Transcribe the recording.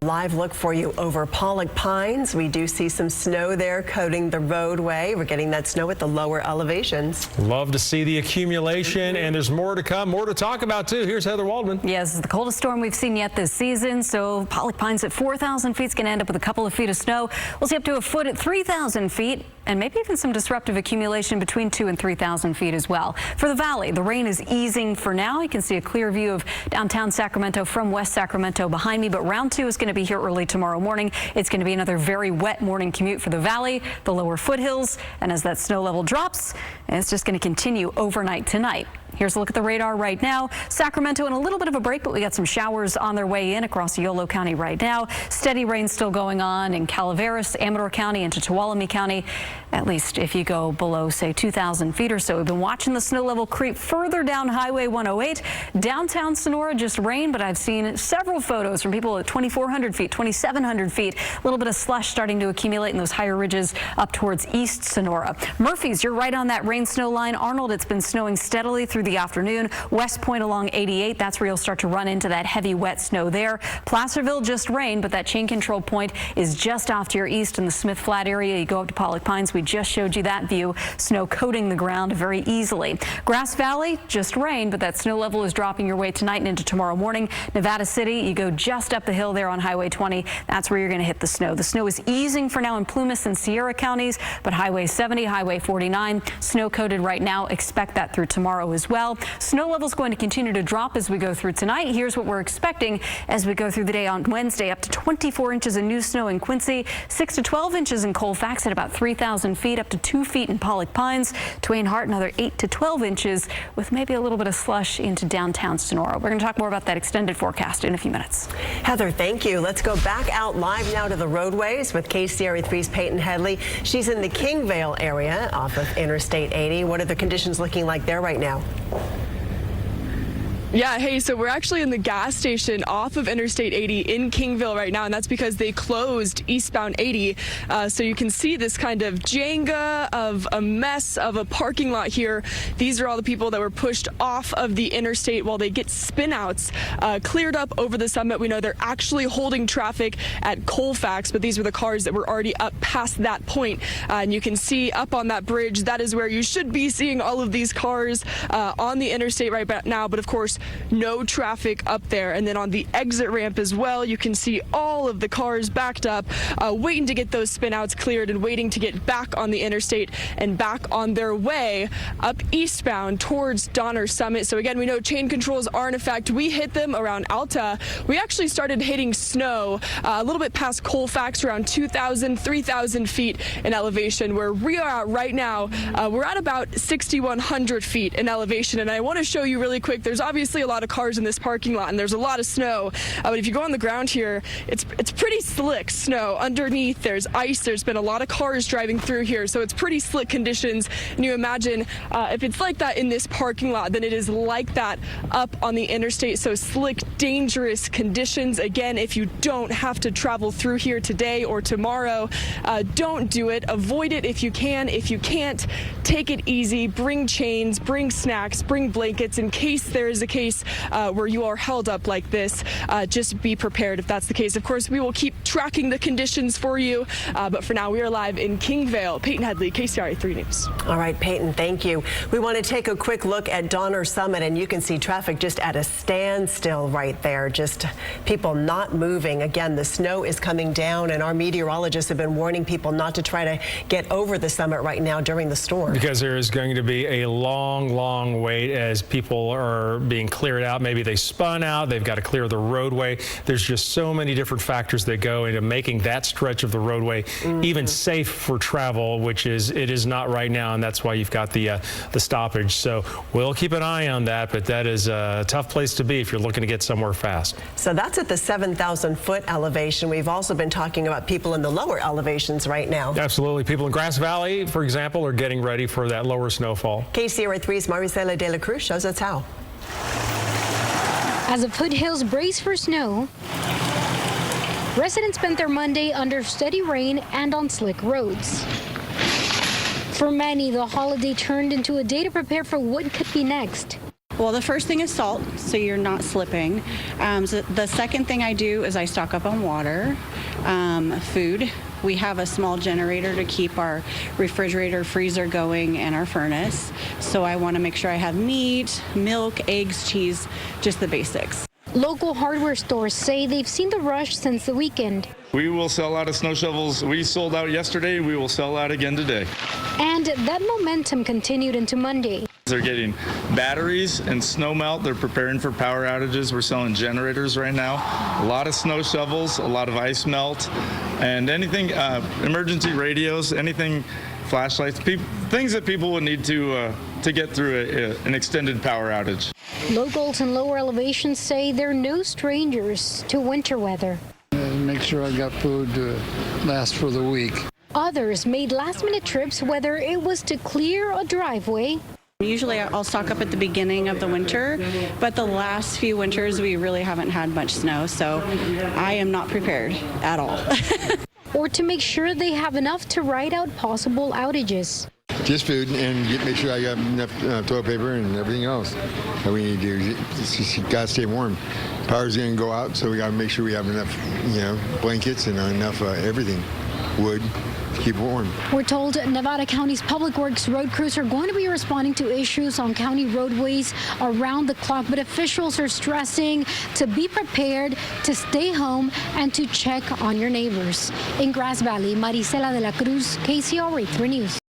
Live look for you over Pollock Pines. We do see some snow there coating the roadway. We're getting that snow at the lower elevations. Love to see the accumulation, and there's more to come, more to talk about too. Here's Heather Waldman. Yes, it's the coldest storm we've seen yet this season. So Pollock Pines at 4,000 feet is going to end up with a couple of feet of snow. We'll see up to a foot at 3,000 feet. And maybe even some disruptive accumulation between 2,000 and 3,000 feet as well. For the valley, the rain is easing for now. You can see a clear view of downtown Sacramento from West Sacramento behind me, but round 2 is going to be here early tomorrow morning. It's going to be another very wet morning commute for the valley, the lower foothills, and as that snow level drops, it's just going to continue overnight tonight. Here's a look at the radar right now. Sacramento in a little bit of a break, but we got some showers on their way in across Yolo County right now. Steady rain still going on in Calaveras, Amador County, into Tuolumne County, at least if you go below, say, 2,000 feet or so. We've been watching the snow level creep further down Highway 108. Downtown Sonora just rain, but I've seen several photos from people at 2,400 feet, 2,700 feet. A little bit of slush starting to accumulate in those higher ridges up towards East Sonora. Murphy's, you're right on that rain-snow line. Arnold, it's been snowing steadily through the afternoon. West Point along 88, that's where you'll start to run into that heavy wet snow there. Placerville just rained, but that chain control point is just off to your east in the Smith Flat area. You go up to Pollock Pines, we just showed you that view. Snow coating the ground very easily. Grass Valley just rained, but that snow level is dropping your way tonight and into tomorrow morning. Nevada City, you go just up the hill there on Highway 20. That's where you're going to hit the snow. The snow is easing for now in Plumas and Sierra counties, but Highway 70, Highway 49, snow coated right now. Expect that through tomorrow as well. Snow level is going to continue to drop as we go through tonight. Here's what we're expecting as we go through the day on Wednesday. Up to 24 inches of new snow in Quincy, 6 to 12 inches in Colfax at about 3,000 feet, up to 2 feet in Pollock Pines. Twain Harte, another 8 to 12 inches with maybe a little bit of slush into downtown Sonora. We're going to talk more about that extended forecast in a few minutes. Heather, thank you. Let's go back out live now to the roadways with KCRA 3's Peyton Headley. She's in the Kingvale area off of Interstate 80. What are the conditions looking like there right now? Yeah, hey, so we're actually in the gas station off of Interstate 80 in Kingville right now, and that's because they closed eastbound 80. So you can see this kind of Jenga of a mess of a parking lot here. These are all the people that were pushed off of the interstate while they get spinouts cleared up over the summit. We know they're actually holding traffic at Colfax, but these were the cars that were already up past that point. And you can see up on that bridge, that is where you should be seeing all of these cars on the interstate right now. But of course, no traffic up there. And then on the exit ramp as well, you can see all of the cars backed up, waiting to get those spinouts cleared and waiting to get back on the interstate and back on their way up eastbound towards Donner Summit. So again, we know chain controls are in effect. We hit them around Alta. We actually started hitting snow a little bit past Colfax, around 2,000, 3,000 feet in elevation. Where we are at right now, we're at about 6,100 feet in elevation. And I want to show you really quick, there's obviously a lot of cars in this parking lot and there's a lot of snow, but if you go on the ground here, it's pretty slick snow underneath. There's ice. There's been a lot of cars driving through here, so it's pretty slick conditions. And you imagine if it's like that in this parking lot, then it is like that up on the interstate. So slick, dangerous conditions. Again, if you don't have to travel through here today or tomorrow, don't do it. Avoid it if you can. If you can't, take it easy. Bring chains, bring snacks, bring blankets in case there is a case where you are held up like this. Just be prepared if that's the case. Of course, we will keep tracking the conditions for you, but for now, we are live in Kingvale. Peyton Headley, KCRA 3 News. All right, Peyton, thank you. We want to take a quick look at Donner Summit, and you can see traffic just at a standstill right there. Just people not moving. Again, the snow is coming down, and our meteorologists have been warning people not to try to get over the summit right now during the storm. Because there is going to be a long wait as people are being cleared out. Maybe they spun out. They've got to clear the roadway. There's just so many different factors that go into making that stretch of the roadway even safe for travel, which it is not right now, and that's why you've got the stoppage. So we'll keep an eye on that, but that is a tough place to be if you're looking to get somewhere fast. So that's at the 7,000 foot elevation. We've also been talking about people in the lower elevations right now. Absolutely. People in Grass Valley, for example, are getting ready for that lower snowfall. KCRA 3's Maricela De La Cruz shows us how. As the Foothills brace for snow, residents spent their Monday under steady rain and on slick roads. For many, the holiday turned into a day to prepare for what could be next. Well, the first thing is salt, so you're not slipping. So the second thing I do is I stock up on water, food. We have a small generator to keep our refrigerator, freezer going, and our furnace. So I want to make sure I have meat, milk, eggs, cheese, just the basics. Local hardware stores say they've seen the rush since the weekend. We will sell out of snow shovels. We sold out yesterday. We will sell out again today. And that momentum continued into Monday. They're getting batteries and snow melt. They're preparing for power outages. We're selling generators right now. A lot of snow shovels, a lot of ice melt, and anything, emergency radios, anything, flashlights, things that people would need to get through an extended power outage. Locals in lower elevations say they're no strangers to winter weather. Make sure I've got food to last for the week. Others made last-minute trips, whether it was to clear a driveway. Usually I'll stock up at the beginning of the winter, but the last few winters we really haven't had much snow, so I am not prepared at all. Or to make sure they have enough to ride out possible outages. Just food and make sure I got enough toilet paper and everything else that we need to do. Just got to stay warm. Power's going to go out, so we got to make sure we have enough, blankets and enough everything, wood, to keep warm. We're told Nevada County's Public Works road crews are going to be responding to issues on county roadways around the clock, but officials are stressing to be prepared, to stay home, and to check on your neighbors. In Grass Valley, Marisela de la Cruz, KCRA 3 News.